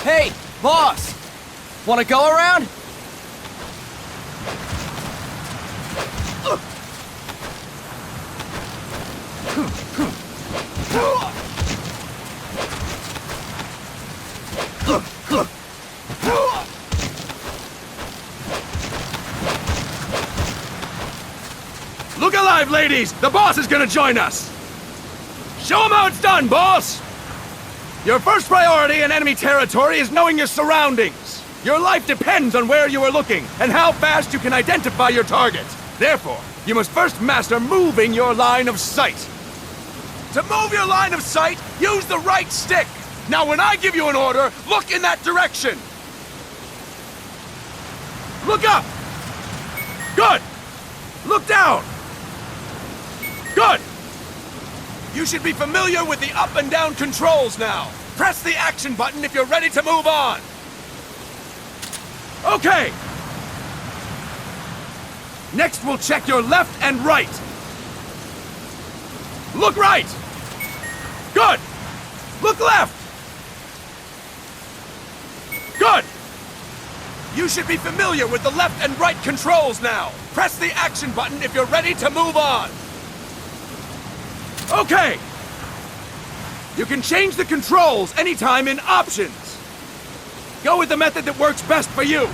Hey, boss! Wanna go around? Look alive, ladies! The boss is gonna join us! Show him how it's done, boss! Your first priority in enemy territory is knowing your surroundings. Your life depends on where you are looking and how fast you can identify your target. Therefore, you must first master moving your line of sight. To move your line of sight, use the right stick. Now when I give you an order, look in that direction. Look up! Good! Look down! Good! You should be familiar with the up and down controls now. Press the action button if you're ready to move on. Okay! Next, we'll check your left and right. Look right! Good! Look left! Good! You should be familiar with the left and right controls now. Press the action button if you're ready to move on. Okay! You can change the controls anytime in Options. Go with the method that works best for you.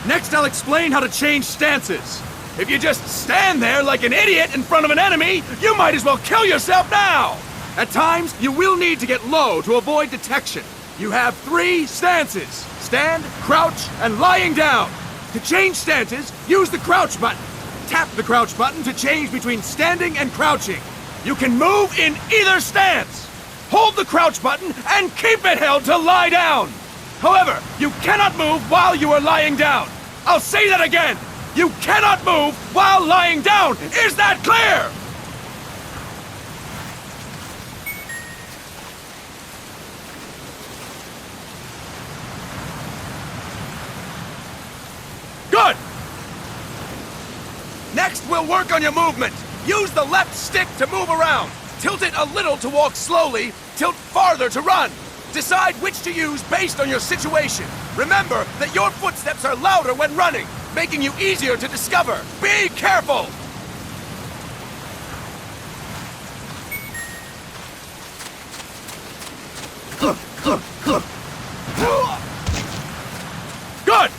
Next, I'll explain how to change stances. If you just stand there like an idiot in front of an enemy, you might as well kill yourself now! At times, you will need to get low to avoid detection. You have 3 stances: stand, crouch, and lying down. To change stances, use the crouch button. Tap the crouch button to change between standing and crouching. You can move in either stance. Hold the crouch button and keep it held to lie down. However, you cannot move while you are lying down. I'll say that again. You cannot move while lying down. Is that clear? Good. Next, we'll work on your movement. Use the left stick to move around. Tilt it a little to walk slowly, tilt farther to run. Decide which to use based on your situation. Remember that your footsteps are louder when running, making you easier to discover. Be careful! Good!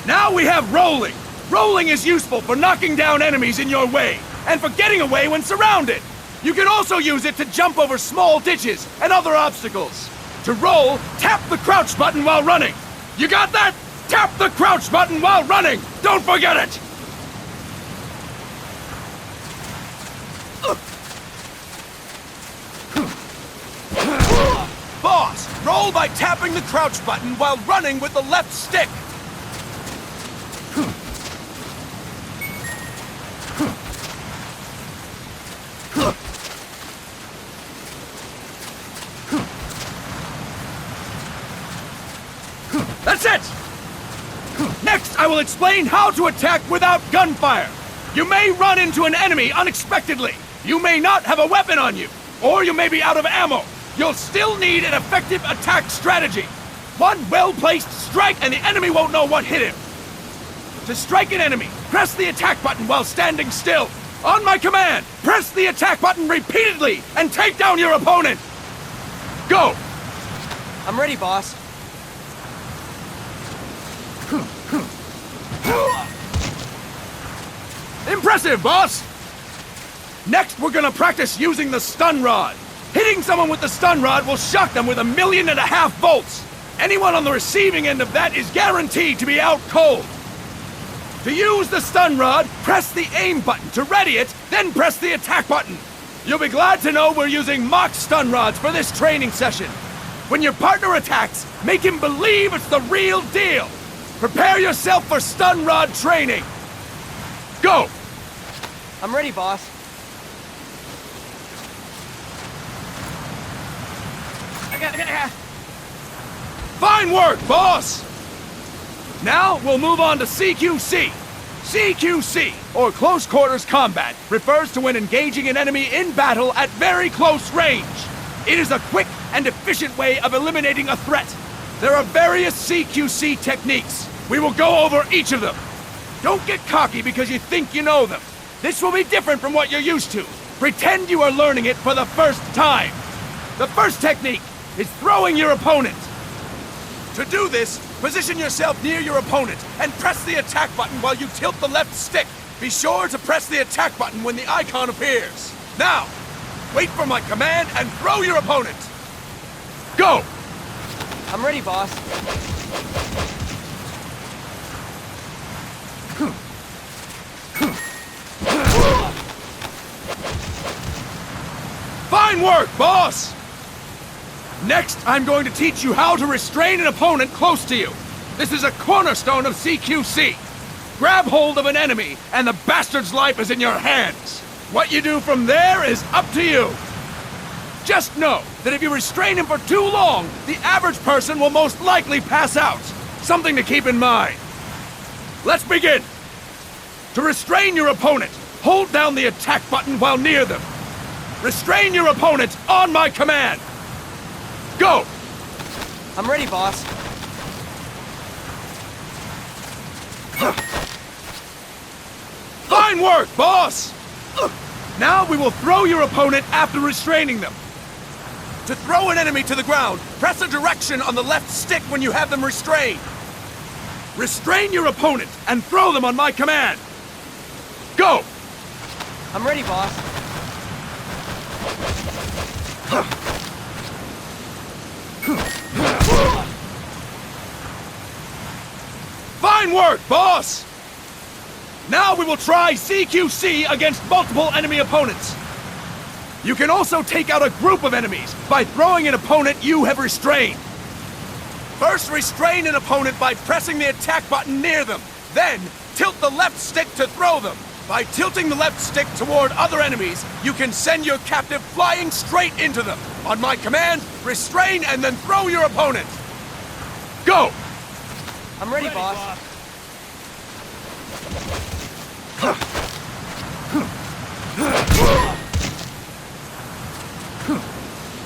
Now we have rolling. Rolling is useful for knocking down enemies in your way, and for getting away when surrounded. You can also use it to jump over small ditches and other obstacles. To roll, tap the crouch button while running. You got that? Tap the crouch button while running! Don't forget it! Boss, roll by tapping the crouch button while running with the left stick. That's it! Next, I will explain how to attack without gunfire. You may run into an enemy unexpectedly. You may not have a weapon on you, or you may be out of ammo. You'll still need an effective attack strategy. One well-placed strike and the enemy won't know what hit him. To strike an enemy, press the attack button while standing still. On my command, press the attack button repeatedly and take down your opponent. Go! I'm ready, boss. Impressive, boss! Next, we're gonna practice using the stun rod. Hitting someone with the stun rod will shock them with 1.5 million volts. Anyone on the receiving end of that is guaranteed to be out cold. To use the stun rod, press the aim button to ready it, then press the attack button. You'll be glad to know we're using mock stun rods for this training session. When your partner attacks, make him believe it's the real deal. Prepare yourself for stun rod training. Go! I'm ready, boss. Fine work, boss! Now, we'll move on to CQC. CQC, or Close Quarters Combat, refers to when engaging an enemy in battle at very close range. It is a quick and efficient way of eliminating a threat. There are various CQC techniques. We will go over each of them. Don't get cocky because you think you know them. This will be different from what you're used to. Pretend you are learning it for the first time. The first technique is throwing your opponent. To do this, position yourself near your opponent and press the attack button while you tilt the left stick. Be sure to press the attack button when the icon appears. Now, wait for my command and throw your opponent. Go! I'm ready, boss. Fine work, boss! Next, I'm going to teach you how to restrain an opponent close to you. This is a cornerstone of CQC. Grab hold of an enemy, and the bastard's life is in your hands. What you do from there is up to you. Just know that if you restrain him for too long, the average person will most likely pass out. Something to keep in mind. Let's begin. To restrain your opponent, hold down the attack button while near them. Restrain your opponent on my command. Go! I'm ready, boss. Fine work, boss! Now we will throw your opponent after restraining them. To throw an enemy to the ground, press a direction on the left stick when you have them restrained. Restrain your opponent and throw them on my command. Go! I'm ready, boss. Fine work, boss! Now we will try CQC against multiple enemy opponents. You can also take out a group of enemies by throwing an opponent you have restrained. First, restrain an opponent by pressing the attack button near them. Then, tilt the left stick to throw them. By tilting the left stick toward other enemies, you can send your captive flying straight into them. On my command, restrain and then throw your opponent. Go! I'm ready, boss.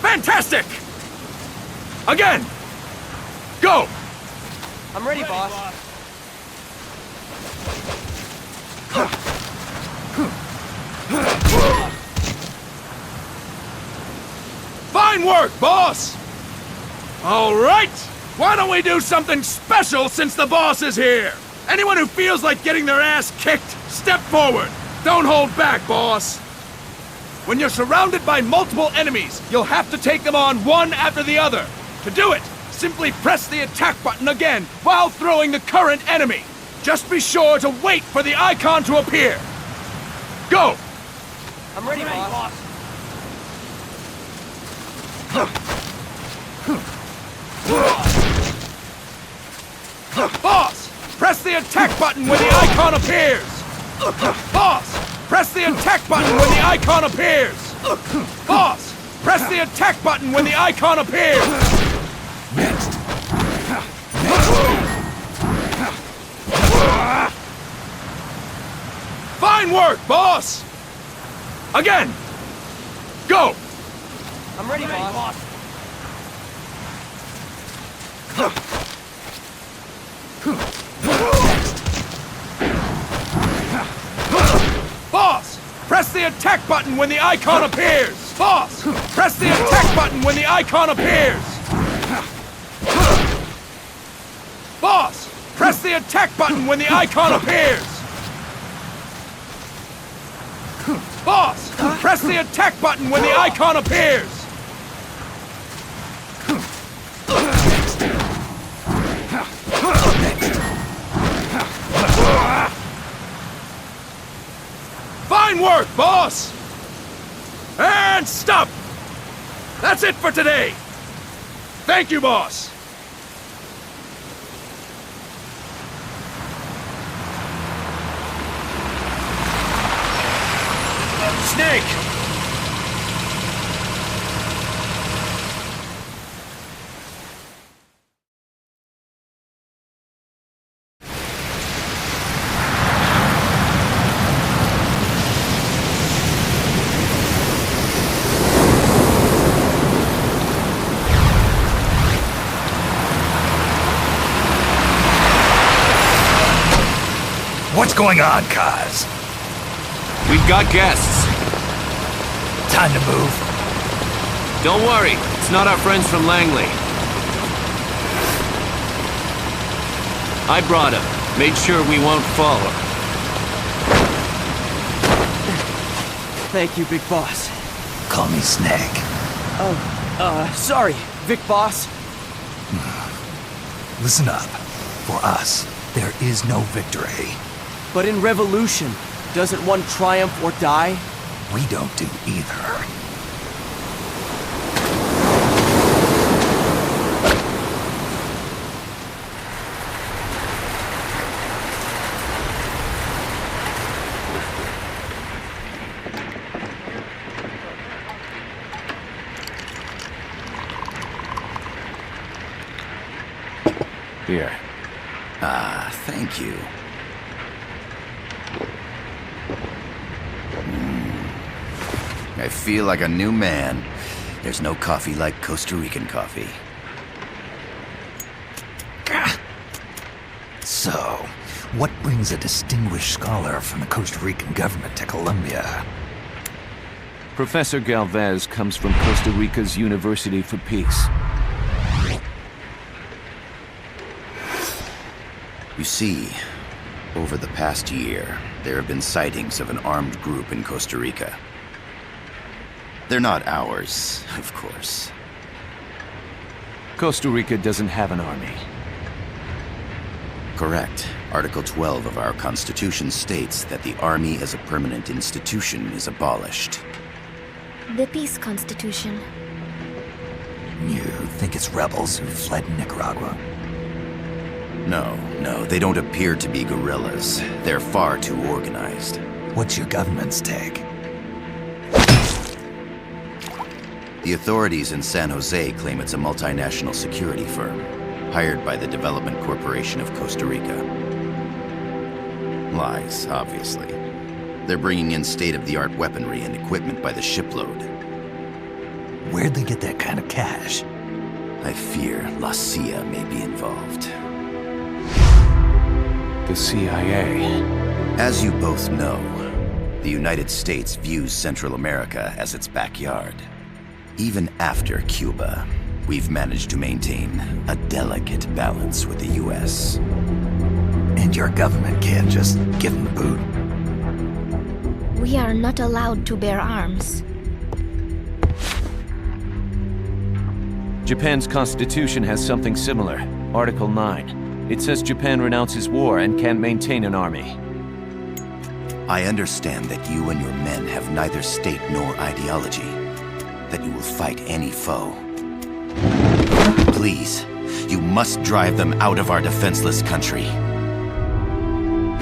Fantastic! Again! Go! I'm ready, boss. Fine work, boss! All right! Why don't we do something special since the boss is here? Anyone who feels like getting their ass kicked, step forward. Don't hold back, boss. When you're surrounded by multiple enemies, you'll have to take them on one after the other. To do it, simply press the attack button again while throwing the current enemy. Just be sure to wait for the icon to appear. Go! I'm ready, boss. Boss! Press the attack button when the icon appears! Boss! Press the attack button when the icon appears! Boss! Press the attack button when the icon appears! Next! Fine work, boss! Again! Go! I'm ready, boss. Boss! Press the attack button when the icon appears! Boss! Press the attack button when the icon appears! Boss! Press the attack button when the icon appears! Boss! Press the attack button when the icon appears! Fine work, boss! And stop! That's it for today! Thank you, boss! Snake! What's going on, Kaz? We've got guests. Time to move. Don't worry, it's not our friends from Langley. I brought him. Made sure we won't fall. Thank you, Big Boss. Call me Snake. Sorry, Vic Boss. Listen up. For us, there is no victory. But in Revolution, doesn't one triumph or die? We don't do either. Here. Thank you. I feel like a new man. There's no coffee like Costa Rican coffee. So, what brings a distinguished scholar from the Costa Rican government to Colombia? Professor Galvez comes from Costa Rica's University for Peace. You see, over the past year, there have been sightings of an armed group in Costa Rica. They're not ours, of course. Costa Rica doesn't have an army. Correct. Article 12 of our Constitution states that the Army as a permanent institution is abolished. The Peace Constitution. You think it's rebels who fled Nicaragua? No, they don't appear to be guerrillas. They're far too organized. What's your government's take? The authorities in San Jose claim it's a multinational security firm, hired by the Development Corporation of Costa Rica. Lies, obviously. They're bringing in state-of-the-art weaponry and equipment by the shipload. Where'd they get that kind of cash? I fear La CIA may be involved. The CIA. As you both know, the United States views Central America as its backyard. Even after Cuba, we've managed to maintain a delicate balance with the US. And your government can't just give them the boot? We are not allowed to bear arms. Japan's constitution has something similar. Article 9. It says Japan renounces war and can't maintain an army. I understand that you and your men have neither state nor ideology, that you will fight any foe. Please, you must drive them out of our defenseless country.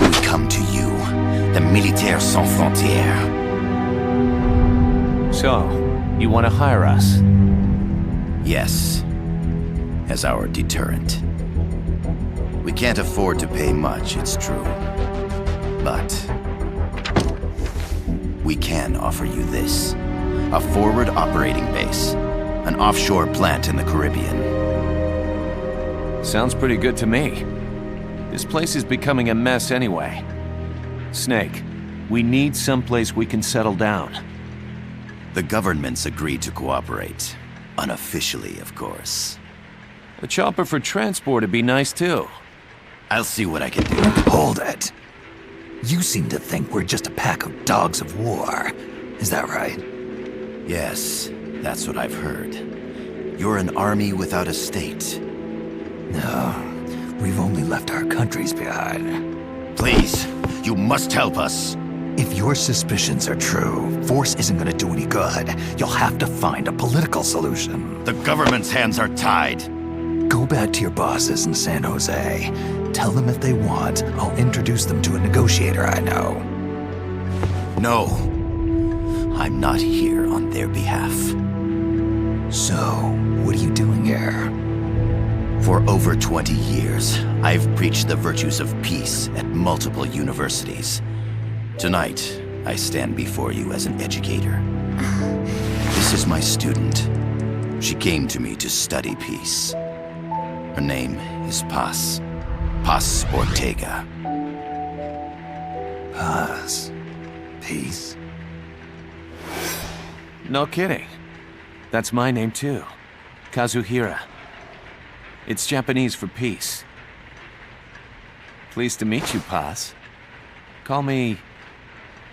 We come to you, the Militaires Sans Frontières. So, you want to hire us? Yes, as our deterrent. We can't afford to pay much, it's true. But we can offer you this. A forward operating base. An offshore plant in the Caribbean. Sounds pretty good to me. This place is becoming a mess anyway. Snake, we need someplace we can settle down. The governments agreed to cooperate. Unofficially, of course. A chopper for transport would be nice too. I'll see what I can do. Hold it. You seem to think we're just a pack of dogs of war. Is that right? Yes, that's what I've heard. You're an army without a state. No, we've only left our countries behind. Please, you must help us. If your suspicions are true, force isn't gonna do any good. You'll have to find a political solution. The government's hands are tied. Go back to your bosses in San Jose. Tell them if they want, I'll introduce them to a negotiator I know. No. I'm not here on their behalf. So, what are you doing here? For over 20 years, I've preached the virtues of peace at multiple universities. Tonight, I stand before you as an educator. This is my student. She came to me to study peace. Her name is Paz. Paz Ortega. Paz. Peace. No kidding. That's my name too. Kazuhira. It's Japanese for peace. Pleased to meet you, Paz. Call me...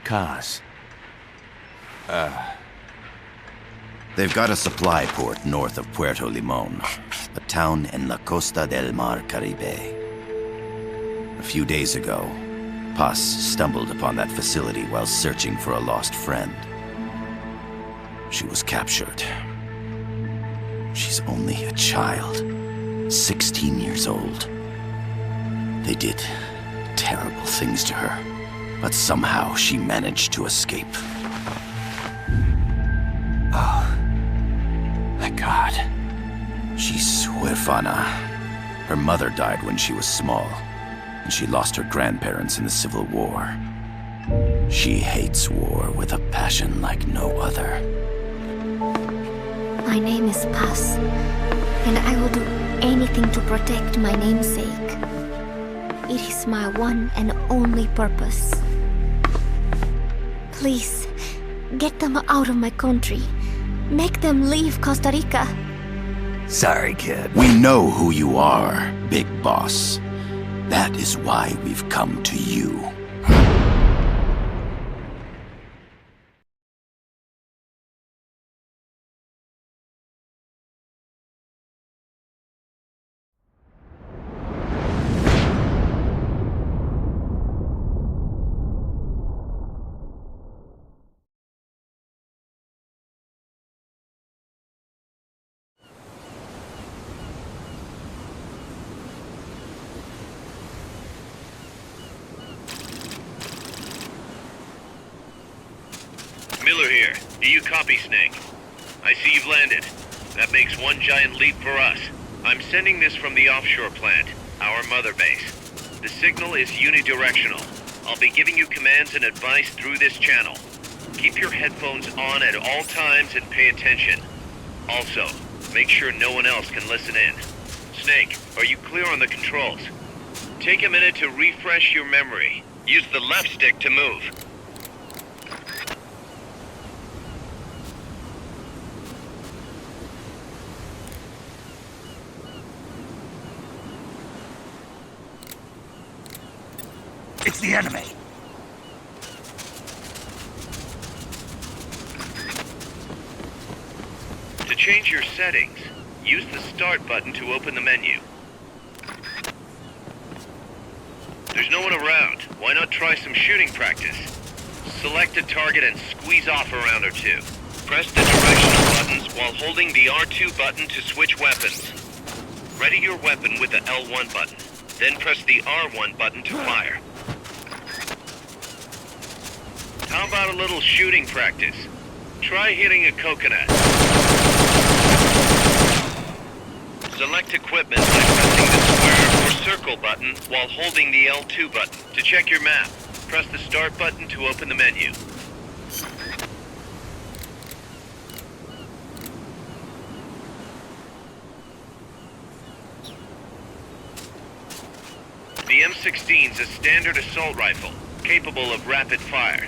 Kaz. They've got a supply port north of Puerto Limon, a town in la Costa del Mar Caribe. A few days ago, Paz stumbled upon that facility while searching for a lost friend. She was captured. She's only a child, 16 years old. They did terrible things to her, but somehow she managed to escape. Oh, thank God. She's huérfana. Her mother died when she was small, and she lost her grandparents in the Civil War. She hates war with a passion like no other. My name is Paz, and I will do anything to protect my namesake. It is my one and only purpose. Please, get them out of my country. Make them leave Costa Rica. Sorry, kid. We know who you are, Big Boss. That is why we've come to you. Miller here. Do you copy, Snake? I see you've landed. That makes one giant leap for us. I'm sending this from the offshore plant, our mother base. The signal is unidirectional. I'll be giving you commands and advice through this channel. Keep your headphones on at all times and pay attention. Also, make sure no one else can listen in. Snake, are you clear on the controls? Take a minute to refresh your memory. Use the left stick to move. It's the enemy. To change your settings, use the Start button to open the menu. There's no one around. Why not try some shooting practice? Select a target and squeeze off a round or two. Press the directional buttons while holding the R2 button to switch weapons. Ready your weapon with the L1 button. Then press the R1 button to fire. How about a little shooting practice? Try hitting a coconut. Select equipment by pressing the square or circle button while holding the L2 button. To check your map, press the Start button to open the menu. The M16's a standard assault rifle, capable of rapid fire.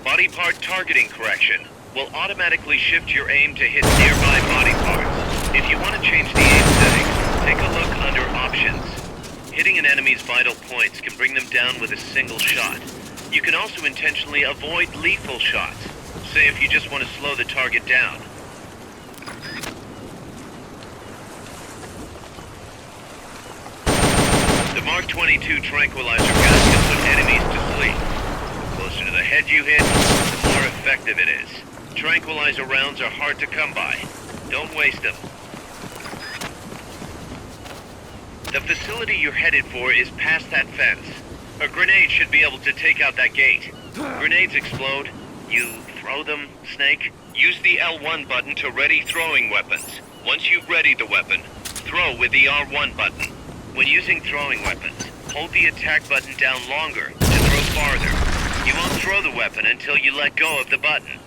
Body part targeting correction will automatically shift your aim to hit nearby body parts. If you want to change the aim settings, take a look under Options. Hitting an enemy's vital points can bring them down with a single shot. You can also intentionally avoid lethal shots, say if you just want to slow the target down. The Mark 22 tranquilizer gun can put enemies to sleep. The closer to the head you hit, the more effective it is. Tranquilizer rounds are hard to come by. Don't waste them. The facility you're headed for is past that fence. A grenade should be able to take out that gate. Grenades explode. You throw them, Snake? Use the L1 button to ready throwing weapons. Once you've readied the weapon, throw with the R1 button. When using throwing weapons, hold the attack button down longer to throw farther. You won't throw the weapon until you let go of the button.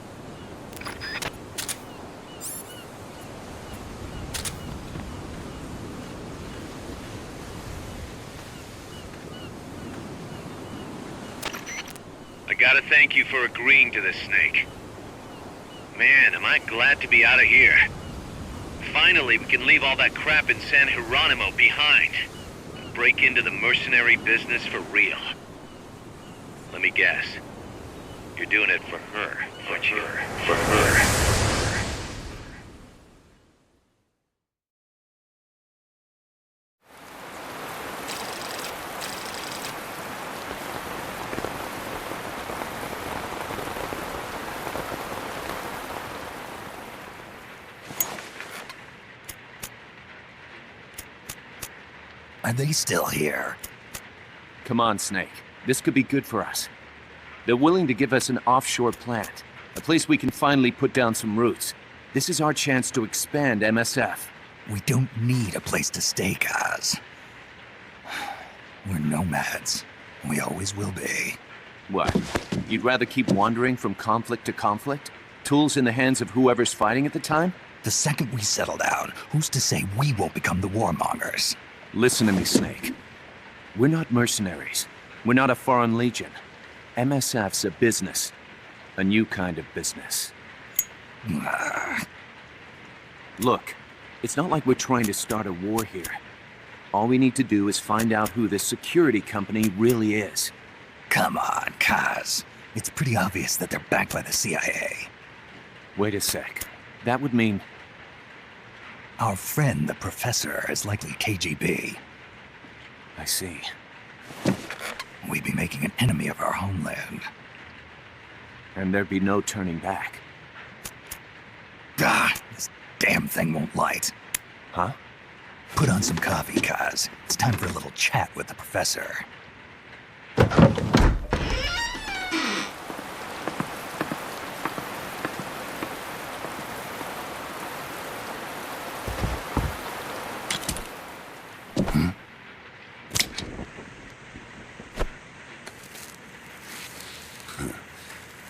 Gotta thank you for agreeing to this, Snake. Man, am I glad to be out of here. Finally, we can leave all that crap in San Geronimo behind. And break into the mercenary business for real. Let me guess. You're doing it for her, aren't you? For her. Are they still here? Come on, Snake. This could be good for us. They're willing to give us an offshore plant, a place we can finally put down some roots. This is our chance to expand MSF. We don't need a place to stay, Kaz. We're nomads. We always will be. What? You'd rather keep wandering from conflict to conflict? Tools in the hands of whoever's fighting at the time? The second we settle down, who's to say we won't become the warmongers? Listen to me, Snake. We're not mercenaries. We're not a foreign legion. MSF's a business. A new kind of business. Look, it's not like we're trying to start a war here. All we need to do is find out who this security company really is. Come on, Kaz. It's pretty obvious that they're backed by the CIA. Wait a sec. That would mean... Our friend, the professor, is likely KGB. I see. We'd be making an enemy of our homeland. And there'd be no turning back. This damn thing won't light. Huh? Put on some coffee, Kaz. It's time for a little chat with the professor.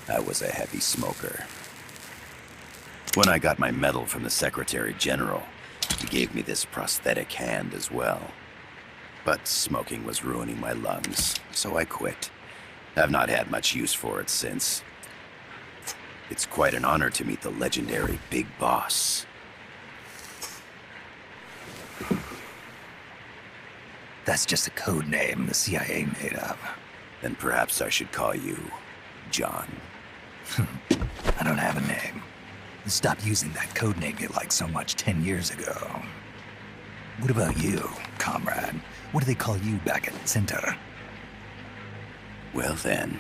I was a heavy smoker. When I got my medal from the Secretary General, he gave me this prosthetic hand as well. But smoking was ruining my lungs, so I quit. I've not had much use for it since. It's quite an honor to meet the legendary Big Boss. That's just a code name the CIA made up. Then perhaps I should call you John. I don't have a name. Stop using that code name you liked so much 10 years ago. What about you, comrade? What do they call you back at Center? Well then,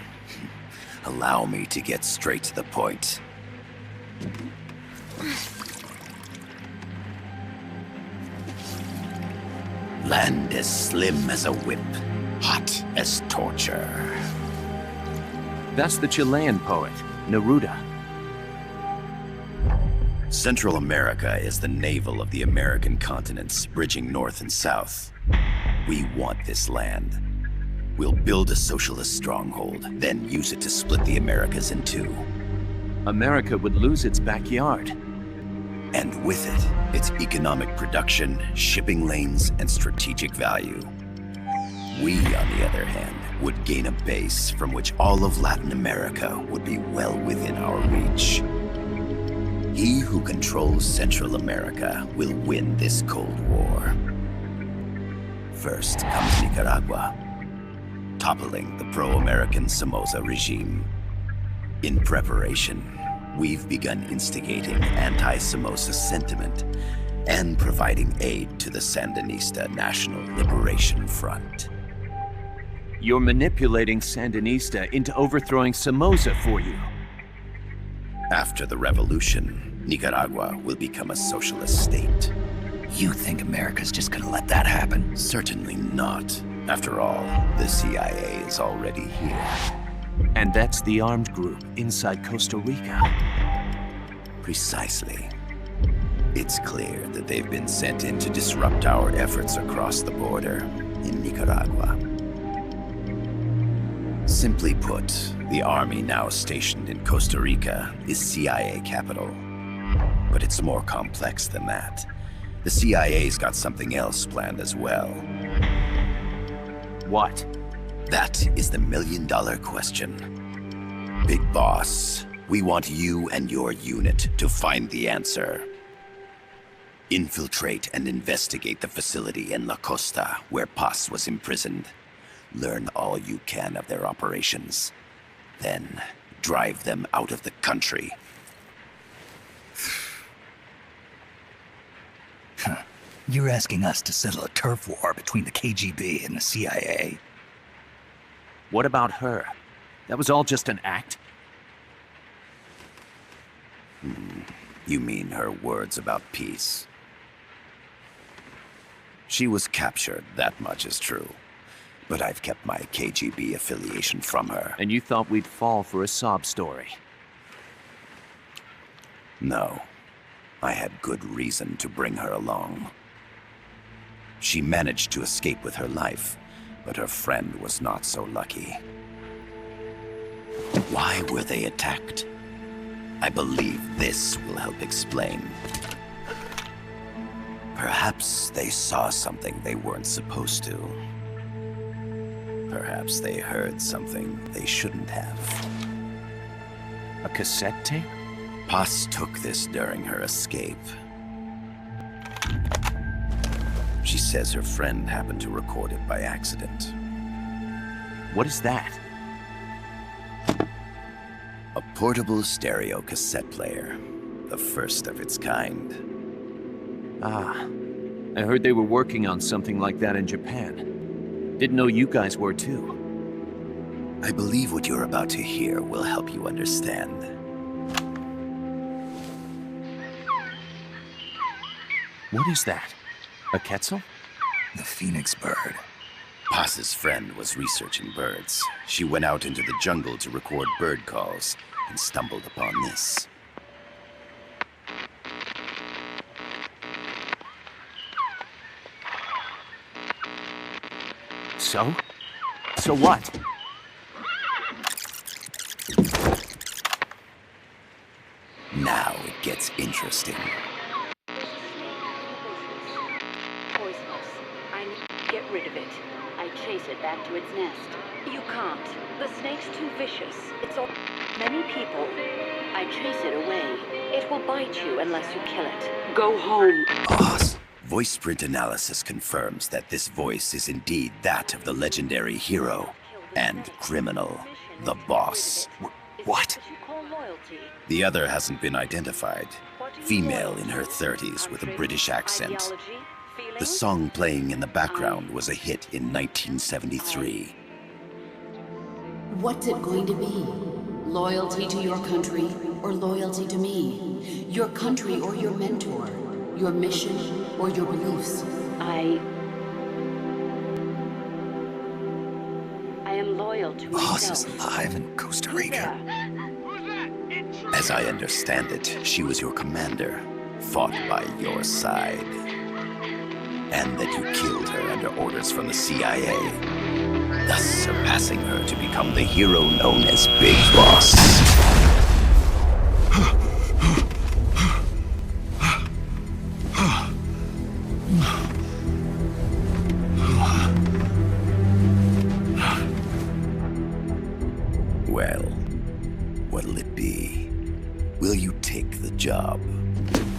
allow me to get straight to the point. Land as slim as a whip, hot as torture. That's the Chilean poet, Neruda. Central America is the navel of the American continents, bridging north and south. We want this land. We'll build a socialist stronghold, then use it to split the Americas in two. America would lose its backyard. And with it, its economic production, shipping lanes, and strategic value. We, on the other hand, would gain a base from which all of Latin America would be well within our reach. He who controls Central America will win this Cold War. First comes Nicaragua, toppling the pro-American Somoza regime. In preparation, we've begun instigating anti-Somoza sentiment and providing aid to the Sandinista National Liberation Front. You're manipulating Sandinista into overthrowing Somoza for you. After the revolution, Nicaragua will become a socialist state. You think America's just gonna let that happen? Certainly not. After all, the CIA is already here. And that's the armed group inside Costa Rica. Precisely. It's clear that they've been sent in to disrupt our efforts across the border in Nicaragua. Simply put, the army now stationed in Costa Rica is CIA capital. But it's more complex than that. The CIA's got something else planned as well. What? That is the million-dollar question. Big Boss, we want you and your unit to find the answer. Infiltrate and investigate the facility in La Costa, where Paz was imprisoned. Learn all you can of their operations. Then, drive them out of the country. You're asking us to settle a turf war between the KGB and the CIA? What about her? That was all just an act? You mean her words about peace? She was captured, that much is true. But I've kept my KGB affiliation from her. And you thought we'd fall for a sob story? No. I had good reason to bring her along. She managed to escape with her life, but her friend was not so lucky. Why were they attacked? I believe this will help explain. Perhaps they saw something they weren't supposed to. Perhaps they heard something they shouldn't have. A cassette tape? Paz took this during her escape. She says her friend happened to record it by accident. What is that? A portable stereo cassette player. The first of its kind. Ah, I heard they were working on something like that in Japan. Didn't know you guys were too. I believe what you're about to hear will help you understand. What is that? A Quetzal? The phoenix bird. Paz's friend was researching birds. She went out into the jungle to record bird calls and stumbled upon this. So? So what? Now it gets interesting. Poisonous. I need to get rid of it. I chase it back to its nest. You can't. The snake's too vicious. It's all many people. I chase it away. It will bite you unless you kill it. Go home. Boss. Voice print analysis confirms that this voice is indeed that of the legendary hero and criminal, the boss. What? The other hasn't been identified. Female in her 30s with a British accent. The song playing in the background was a hit in 1973. What's it going to be? Loyalty to your country or loyalty to me? Your country or your mentor? Your mission or your beliefs? I am loyal to Boss myself. is alive in Costa Rica. As I understand it, she was your commander, fought by your side. And that you killed her under orders from the CIA, thus surpassing her to become the hero known as Big Boss. Well, what'll it be? Will you take the job?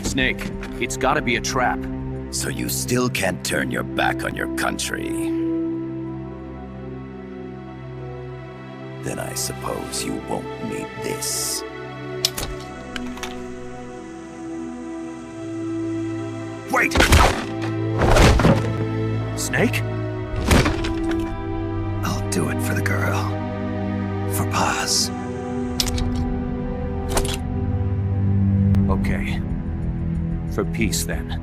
Snake, it's gotta be a trap. So you still can't turn your back on your country? Then I suppose you won't need this. Wait! Snake? I'll do it for the girl. For Paz. Okay. For peace, then.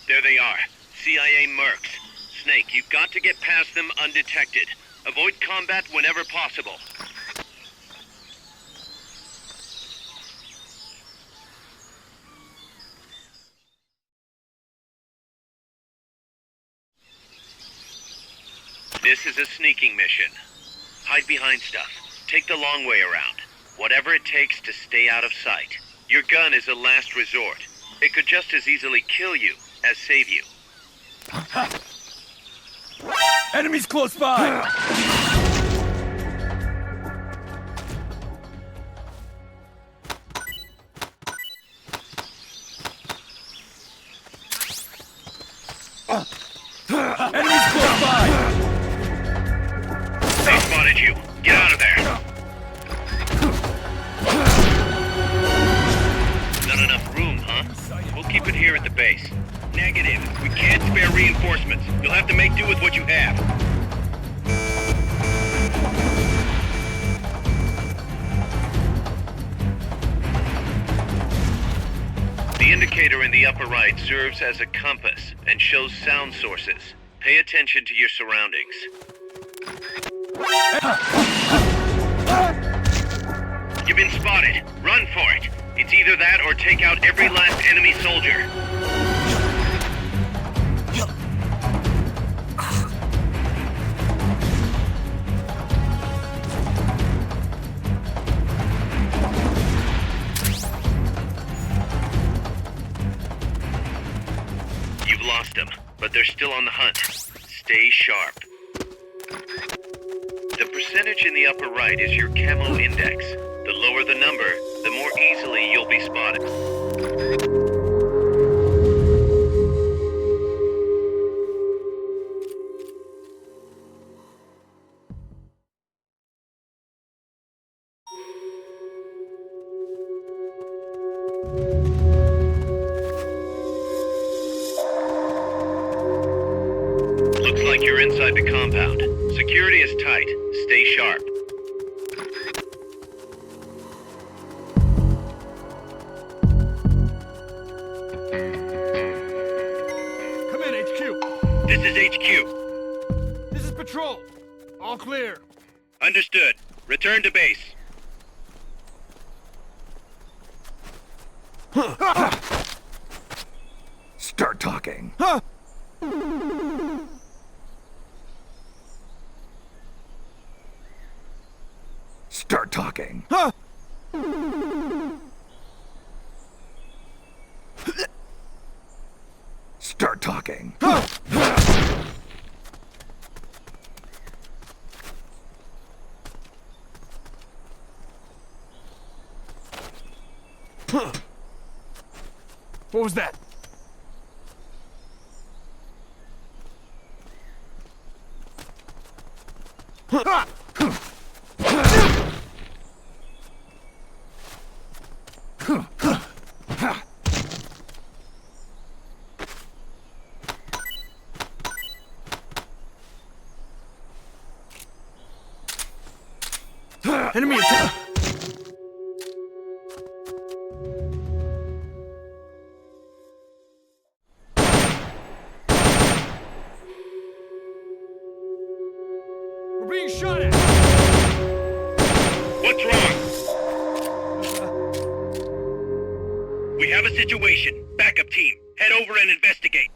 There they are. CIA mercs. Snake, you've got to get past them undetected. Avoid combat whenever possible. This is a sneaking mission. Hide behind stuff. Take the long way around. Whatever it takes to stay out of sight. Your gun is a last resort. It could just as easily kill you as save you. Enemies close by! Enemies close by! They spotted you. Get out of there. Not enough room, huh? We'll keep it here at the base. Negative. We can't spare reinforcements. You'll have to make do with what you have. The indicator in the upper right serves as a compass and shows sound sources. Pay attention to your surroundings. You've been spotted. Run for it. It's either that or take out every last enemy soldier. You've lost them, but they're still on the hunt. Stay sharp. The percentage in the upper right is your camo index. The lower the number, the more easily you'll be spotted. Looks like you're inside the compound. Security is tight. Stay sharp. Come in, HQ. This is HQ. This is Patrol. All clear. Understood. Return to base. Start talking. Huh? Start talking. Huh? Start talking. Huh? What was that? Enemy attack! We're being shot at! What's wrong? We have a situation. Backup team. Head over and investigate.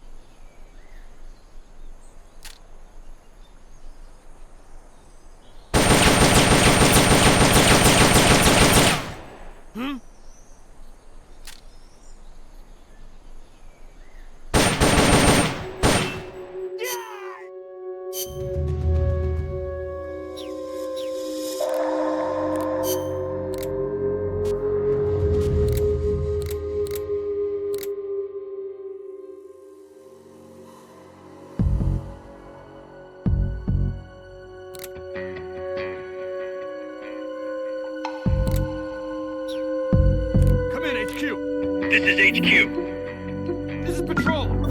Come in, HQ. This is HQ. This is Patrol.